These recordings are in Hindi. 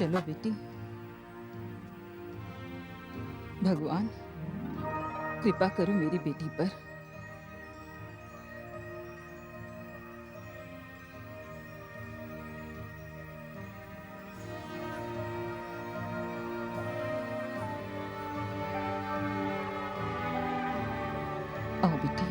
चलो बेटी। भगवान कृपा करो मेरी बेटी पर। आओ बेटी।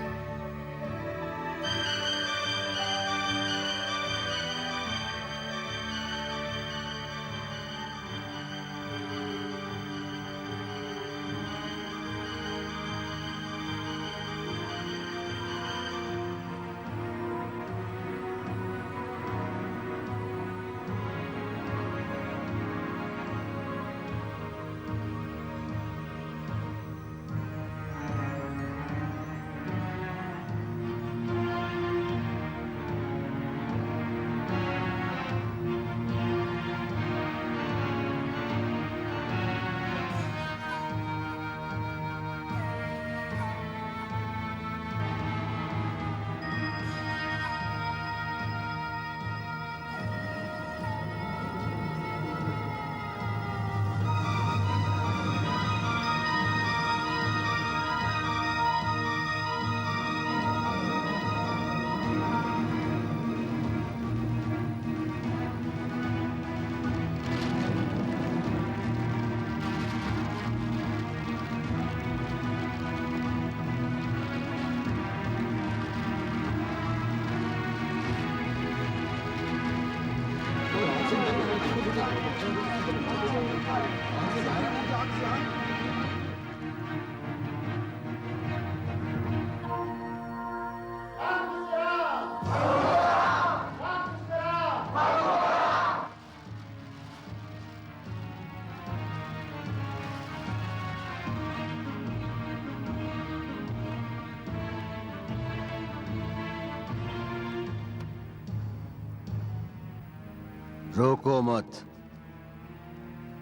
रोको मत,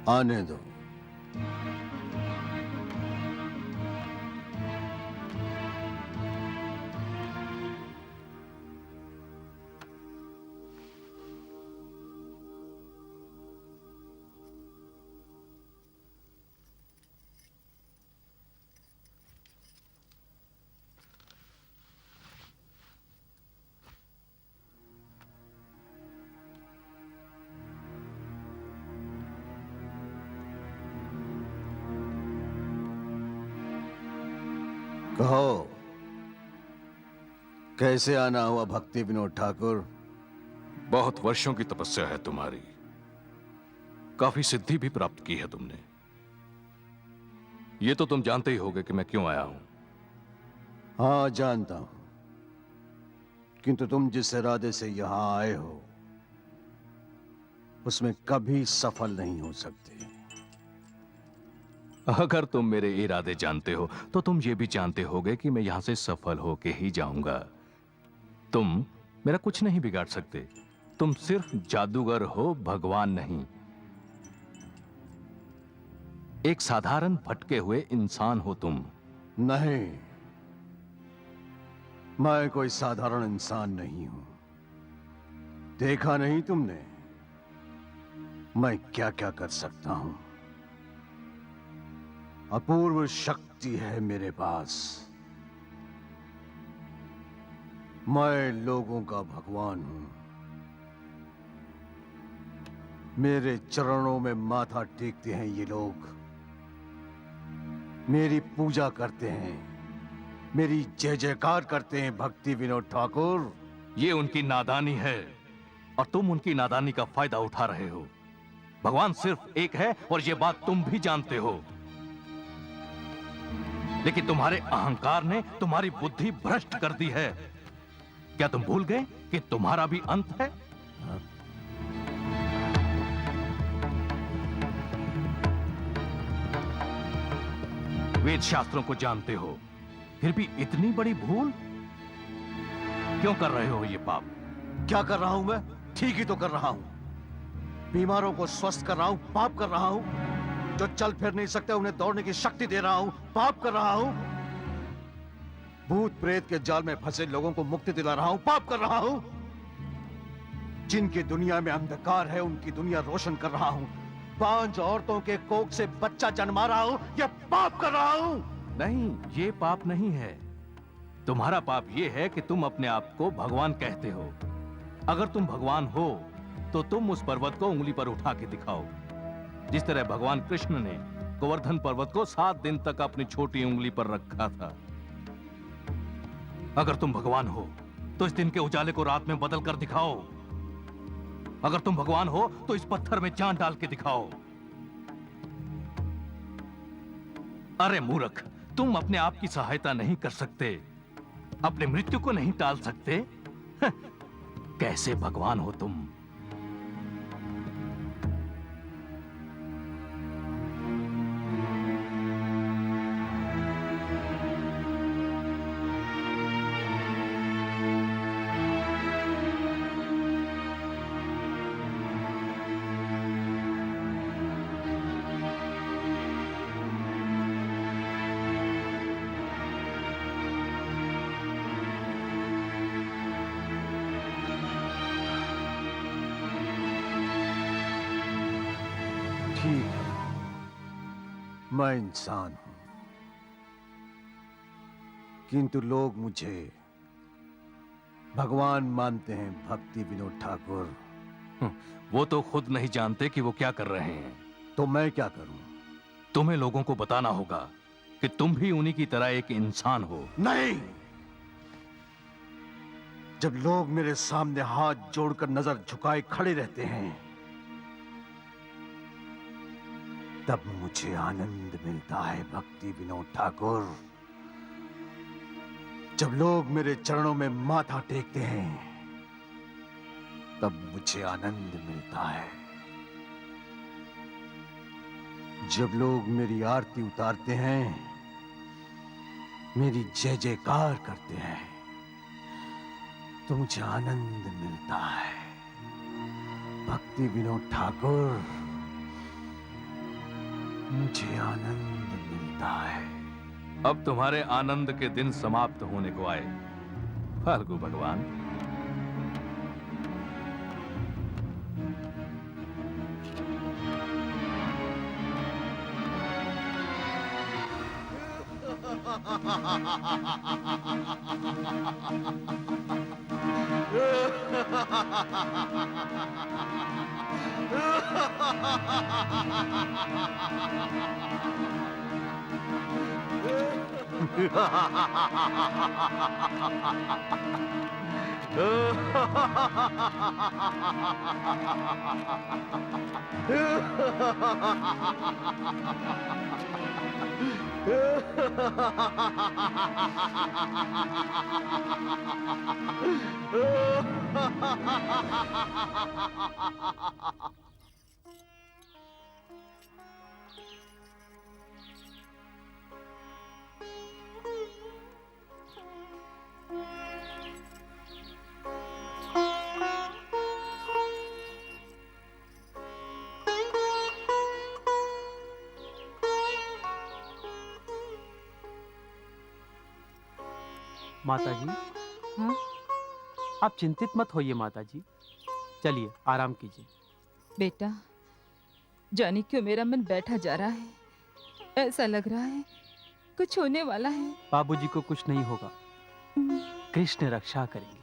आने दो। कहो, कैसे आना हुआ भक्ति विनोद ठाकुर? बहुत वर्षों की तपस्या है तुम्हारी, काफी सिद्धि भी प्राप्त की है तुमने। ये तो तुम जानते ही होगे कि मैं क्यों आया हूं। हाँ, जानता हूं, किंतु तुम जिस इरादे से यहां आए हो उसमें कभी सफल नहीं हो सकते। अगर तुम मेरे इरादे जानते हो तो तुम ये भी जानते होगे कि मैं यहां से सफल होके ही जाऊंगा। तुम मेरा कुछ नहीं बिगाड़ सकते। तुम सिर्फ जादूगर हो, भगवान नहीं। एक साधारण भटके हुए इंसान हो तुम। नहीं, मैं कोई साधारण इंसान नहीं हूं। देखा नहीं तुमने मैं क्या क्या कर सकता हूं? अपूर्व शक्ति है मेरे पास। मैं लोगों का भगवान हूं। मेरे चरणों में माथा टेकते हैं ये लोग, मेरी पूजा करते हैं, मेरी जय जयकार करते हैं। भक्ति विनोद ठाकुर, ये उनकी नादानी है और तुम उनकी नादानी का फायदा उठा रहे हो। भगवान सिर्फ एक है और ये बात तुम भी जानते हो, लेकिन तुम्हारे अहंकार ने तुम्हारी बुद्धि भ्रष्ट कर दी है। क्या तुम भूल गए कि तुम्हारा भी अंत है? वेद शास्त्रों को जानते हो, फिर भी इतनी बड़ी भूल क्यों कर रहे हो ये पाप? क्या कर रहा हूं मैं? ठीक ही तो कर रहा हूं। बीमारों को स्वस्थ कर रहा हूं, पाप कर रहा हूं। जो चल फिर नहीं सकते उन्हें दौड़ने की शक्ति दे रहा हूं, पाप कर रहा हूं। भूत प्रेत के जाल में फंसे लोगों को मुक्ति दिला रहा हूं, पाप कर रहा हूं। जिनकी दुनिया में अंधकार है उनकी दुनिया रोशन कर रहा हूं, बांझ औरतों के कोख से बच्चा जन्मा रहा हूं या पाप कर रहा हूं? नहीं, ये पाप नहीं है। तुम्हारा पाप ये है कि तुम अपने आप को भगवान कहते हो। अगर तुम भगवान हो तो तुम उस पर्वत को उंगली पर उठा के दिखाओ, जिस तरह भगवान कृष्ण ने गोवर्धन पर्वत को 7 दिन तक अपनी छोटी उंगली पर रखा था। अगर तुम भगवान हो तो इस दिन के उजाले को रात में बदल कर दिखाओ। अगर तुम भगवान हो तो इस पत्थर में जान डाल के दिखाओ। अरे मूर्ख, तुम अपने आप की सहायता नहीं कर सकते, अपने मृत्यु को नहीं टाल सकते। कैसे भगवान हो तुम? ठीक है, मैं इंसान हूं, किंतु लोग मुझे भगवान मानते हैं। भक्ति विनोद ठाकुर, वो तो खुद नहीं जानते कि वो क्या कर रहे हैं। तो मैं क्या करूं? तुम्हें लोगों को बताना होगा कि तुम भी उन्हीं की तरह एक इंसान हो। नहीं, जब लोग मेरे सामने हाथ जोड़कर नजर झुकाए खड़े रहते हैं तब मुझे आनंद मिलता है। भक्ति विनोद ठाकुर, जब लोग मेरे चरणों में माथा टेकते हैं तब मुझे आनंद मिलता है। जब लोग मेरी आरती उतारते हैं, मेरी जय जयकार करते हैं तो मुझे आनंद मिलता है। भक्ति विनोद ठाकुर, मुझे आनंद मिलता है। अब तुम्हारे आनंद के दिन समाप्त होने को आए फाल्गु भगवान। माताजी, हाँ? आप चिंतित मत होइए माताजी, चलिए आराम कीजिए। बेटा, जाने क्यों मेरा मन बैठा जा रहा है। ऐसा लग रहा है कुछ होने वाला है। बाबूजी को कुछ नहीं होगा, कृष्ण रक्षा करेंगे।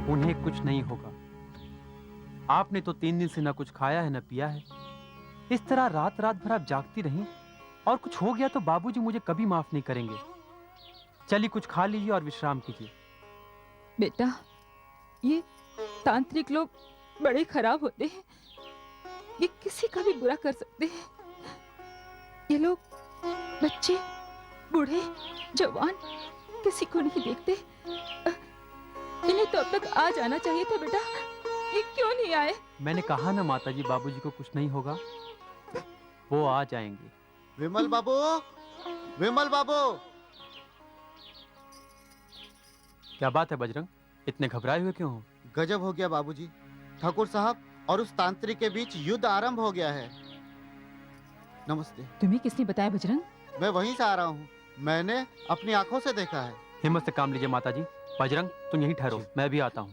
उन्हें कुछ नहीं होगा। आपने तो 3 दिन से न कुछ खाया है न पिया है। इस तरह रात रात भर आप जागती रहीं और कुछ हो गया तो बाबूजी मुझे कभी माफ नहीं करेंगे। चलिए कुछ खा लीजिए और विश्राम कीजिए। बेटा, ये तांत्रिक लोग बड़े खराब होते हैं। ये किसी का भी बुरा कर सकते हैं। ये लोग बच्चे, बूढ़े, जवान किसी को नहीं देखते। इन्हें तो अब तक आ जाना चाहिए था बेटा। ये क्यों नहीं आए? मैंने कहा ना माताजी, बाबूजी को कुछ नहीं होगा, वो आ जाएंगे। विमल बाबू, विमल बाबू। क्या बात है बजरंग, इतने घबराए हुए क्यों हो? गजब हो गया बाबूजी। ठाकुर साहब और उस तांत्रिक के बीच युद्ध आरंभ हो गया है। नमस्ते। तुम्हें किसने बताया बजरंग? मैं वहीं से आ रहा हूँ, मैंने अपनी आंखों से देखा है। हिम्मत से काम लीजिए माता जी। बजरंग तुम यहीं ठहरो, मैं भी आता हूँ।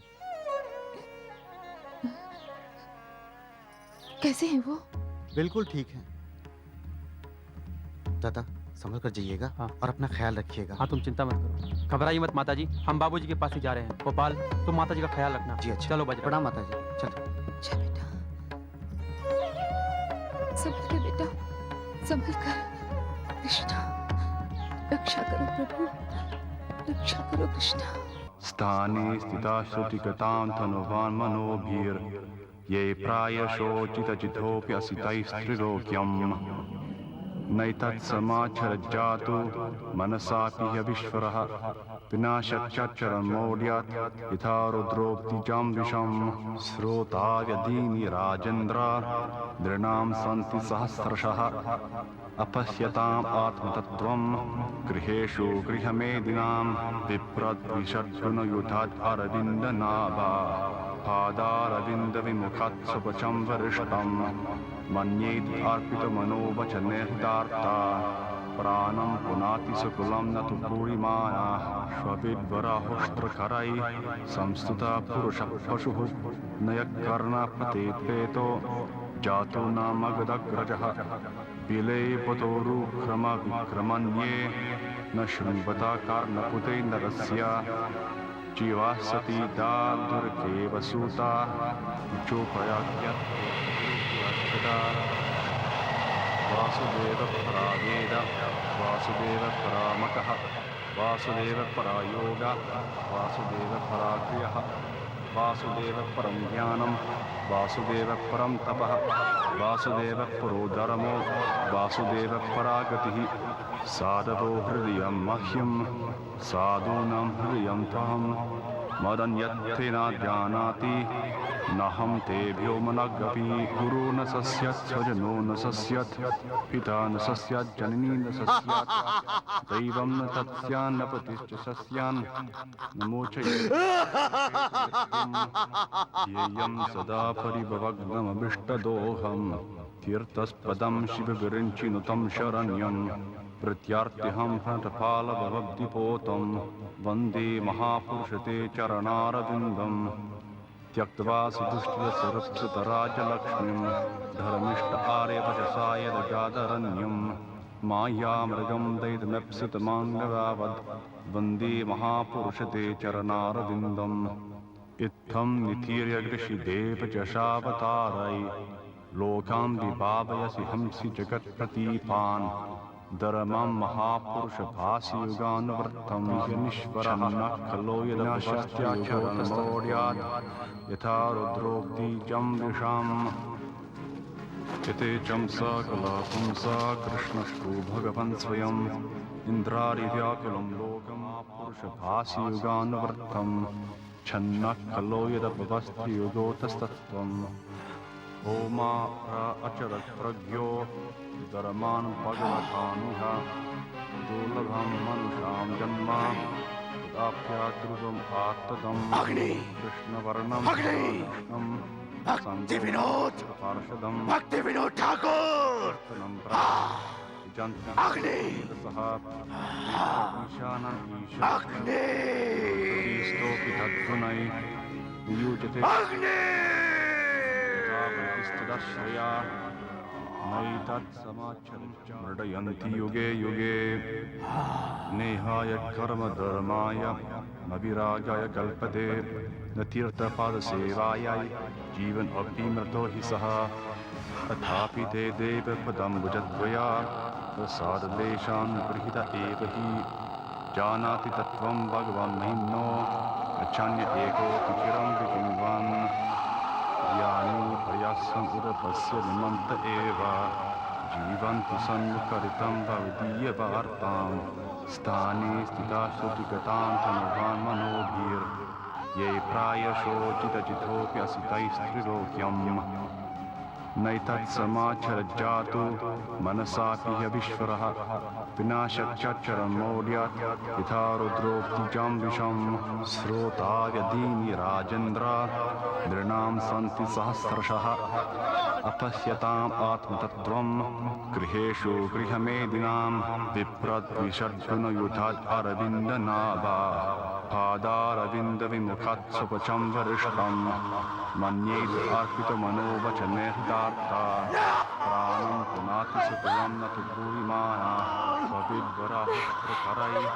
कैसे है वो? बिल्कुल ठीक है। दादा संभल कर जाइएगा हाँ। और अपना ख्याल रखिएगा। हाँ तुम चिंता मत करो, घबराइए मत माता जी, हम बाबूजी के पास ही जा रहे हैं। गोपाल तुम माता जी का ख्याल रखना। जी अच्छा। चलो बजरंग। प्रणाम माता जी। चलो। अच्छा बेटा, संभल कर बेटा, संभल कर। कृष्णा, रक्षा करो प्रभु, रक्षा करो कृष्णा। स्थाने स्थिता श्रुतिगतां धनुवान् मनोभिर् ये प्रायशोचितजितोऽप्यसितैस्त्रिलोक्यम् नैतत्समाचरज्जातु मनसापि ह्यविश्वरः विनाशच्चरन्मौढ्यात् यथा रुद्रोक्तिजं विषम् श्रोताव्यदीनि राजेन्द्र नृणां सन्ति सहस्रशः अपश्यताम् आत्मतत्त्वं गृहेषु गृहमेदिनां विप्रद्विषद्गुणयुधात् अरविन्दनाभा पादारविन्दविमुखात् सुपचं वरिष्ठं मन्येत् अर्पितमनोवचनैर्दार्ता प्राणं पुनाति सकुलं न तु पूरिमानः श्वविद्वराहुष्ट्रकरैः संस्तुता पुरुषः पशुः नयकर्णप्रतेपेतो जातो नामगदग्रजः विलेपतोरुक्रमविक्रमण्ये न शृण्वता कार्णपुते नरस्य जीवा सती दादुर्गेव सूता चोपयाख्यदा वासुदेवपरावेद वासुदेवपरामकः वासुदेवपरायोग वासुदेवपराक्रियः वासुदेवपरं ज्ञानं वासुदेवपरं तपः वासुदेवपरो धर्मो वासुदेवपरागतिः साधवो हृदयं मह्यं साधूनां हृदयं त्वं मदन्यत्तेन जानाति नहं तेभ्यो मनगपि गुरो न सस्यत् स्वजनो न सस्यत् पिता न सस्यत् जननी न सस्यत् दैवं न तत्स्यान्न पतिश्च सस्यान् नमोचयेयं सदा परिभवग्नमभिष्टदोहं तीर्थस्पदं शिवविरिञ्चिनुतं शरण्यं प्रत्यार्तिहं हठपालभवद्दिपोतं वन्दे महापुरुषते चरणारविन्दम् त्यक्त्वा सुदुष्टरसरप्सुतराजलक्ष्मीं धर्मिष्ठ आर्यवचसा यदजादरण्यं मायामृगं दैतमेप्सितमाङ्गवावद् वन्दे महापुरुषते चरणारविन्दम् इत्थं नितीर्य ऋषिदेवजशावतारै लोकान् विभावयसि हंसि जगत्प्रतीपान् धर्मं महापुरुषभासियुगानुवृत्तं निश्वरः न खलो यदपश्चाचरणमौढ्यात् यथा रुद्रोक्तिजं विषाम् यथेचं सकला पुंसा कृष्णस्तु भगवन् स्वयम् इन्द्रारिव्याकुलं लोकमापुरुषभासियुगानुवृत्तं छन्नः खलो यदपवस्थियुगोतस्तत्त्वम् होमा अचरत् प्रज्ञो धर्मान् भगवतानिह दुर्लभं मनुषां जन्म तदाप्याद्रुवम् आत्तदम् कृष्णवर्णं कृष्णं भक्ति विनोद ठाकुर अग्नि ईशानम् ईशोऽपि तद्गुणै युज्यते स्थितश्रया नैतत्समाचरन्ति युगे युगे नेहाय कर्मधर्माय अविरागाय कल्पते न तीर्थपादसेवायै जीवन अपि मृतो हि सः तथापि ते देवपदं भुजद्वया प्रसादलेशान् गृहीत एव हि जानाति तत्त्वं भगवान् महिम्नो गच्छान्य एकोऽपि चिरं विचिन्वान् यानि प्रयासम् उदपस्य निमन्त एव जीवन्ति सन्मुखरितं भवदीयवार्तां स्थाने स्थिता श्रुतिगतां धनुवान् मनोभिर् ये प्रायशोचितजितोऽप्यसितैस्त्रिलोक्यम् नैतत्समाचरज्जातु मनसापि ह्यभिश्वरः विनाशच्चरं मौढ्यात् यथा रुद्रोक्तिजां विषं स्रोताव्यदीनि राजेन्द्र नृणां सन्ति सहस्रशः अपश्यताम् आत्मतत्त्वं गृहेषु गृहमेदिनां विप्रद्विषद्गुणयुधात् अरविन्दनाभा पादारविन्दविमुखात् सुपचं वरिष्ठं मन्येद अर्पितमनोवचनेर्दार्था प्राणं पुनाति सुकुलं न तु भूरिमाना स्वविद्वराहुप्रकरैः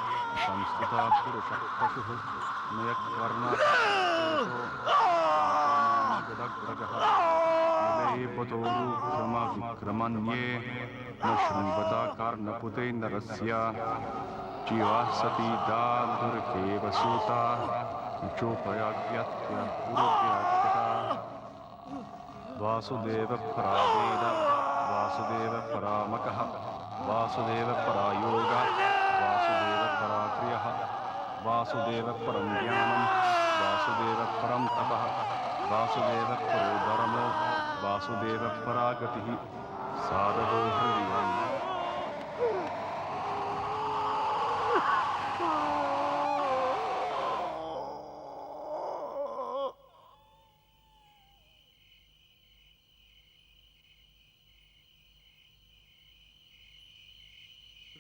संस्थिता पुरुषः पशुः नयक्वर्णः विक्रमन्ये न शृण्वता कार्णपुते नरस्य जीवा सती दाधुरकेव सूता चोपयाज्ञत्य पुरुव्याख्यता वासुदेव परावेद वासुदेव परामकः वासुदेव परायोग वासुदेव पराक्रियः वासुदेव परं ज्ञानं वासुदेव परं तपः वासुदेव परो धर्मो वासुदेव परागतिः साधवो हृदयम्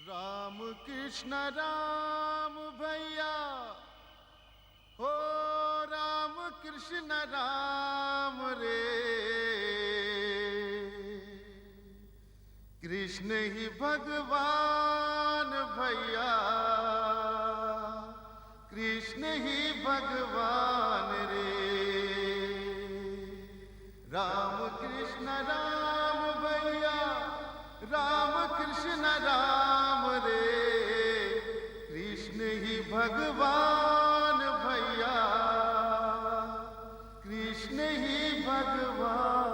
राम कृष्ण राम भैया हो राम कृष्ण राम रे कृष्ण ही भगवान भैया कृष्ण ही भगवान रे राम कृष्ण राम भैया राम कृष्ण राम रे कृष्ण ही भगवान भैया कृष्ण ही भगवान